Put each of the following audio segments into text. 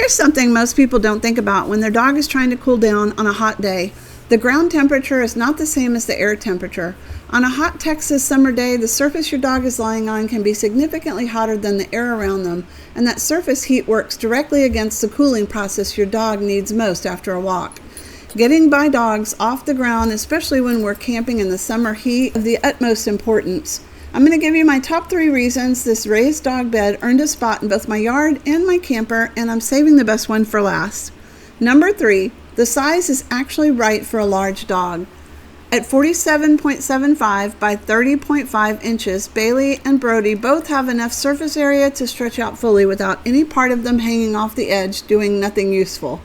Here's something most people don't think about when their dog is trying to cool down on a hot day. The ground temperature is not the same as the air temperature. On a hot Texas summer day, the surface your dog is lying on can be significantly hotter than the air around them, and that surface heat works directly against the cooling process your dog needs most after a walk. Getting by dogs off the ground, especially when we're camping in the summer heat, is of the utmost importance. I'm going to give you my top 3 reasons this raised dog bed earned a spot in both my yard and my camper, and I'm saving the best one for last. Number 3, the size is actually right for a large dog. At 47.75 by 30.5 inches, Bailey and Brody both have enough surface area to stretch out fully without any part of them hanging off the edge doing nothing useful.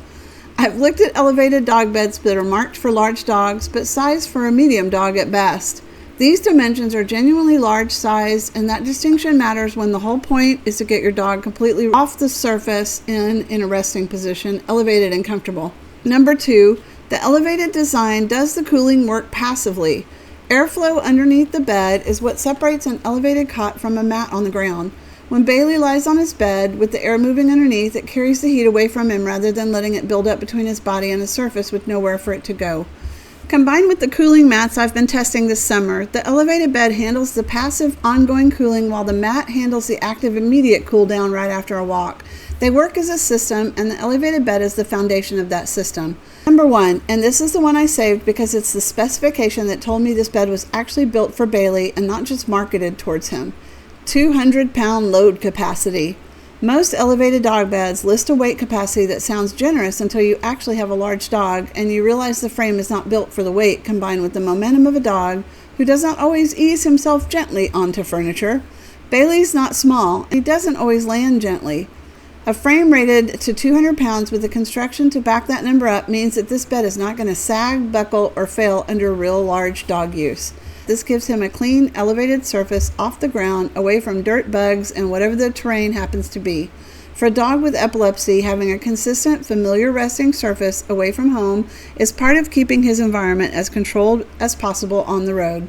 I've looked at elevated dog beds that are marked for large dogs, but sized for a medium dog at best. These dimensions are genuinely large size, and that distinction matters when the whole point is to get your dog completely off the surface in a resting position, elevated and comfortable. Number 2, the elevated design does the cooling work passively. Airflow underneath the bed is what separates an elevated cot from a mat on the ground. When Bailey lies on his bed with the air moving underneath, it carries the heat away from him rather than letting it build up between his body and the surface with nowhere for it to go. Combined with the cooling mats I've been testing this summer, the elevated bed handles the passive ongoing cooling while the mat handles the active immediate cool down right after a walk. They work as a system, and the elevated bed is the foundation of that system. Number 1, and this is the one I saved because it's the specification that told me this bed was actually built for Bailey and not just marketed towards him. 200-pound load capacity. Most elevated dog beds list a weight capacity that sounds generous until you actually have a large dog and you realize the frame is not built for the weight combined with the momentum of a dog who does not always ease himself gently onto furniture. Bailey's not small, and he doesn't always land gently. A frame rated to 200 pounds with the construction to back that number up means that this bed is not going to sag, buckle, or fail under real large dog use. This gives him a clean, elevated surface off the ground, away from dirt, bugs, and whatever the terrain happens to be. For a dog with epilepsy, having a consistent, familiar resting surface away from home is part of keeping his environment as controlled as possible on the road.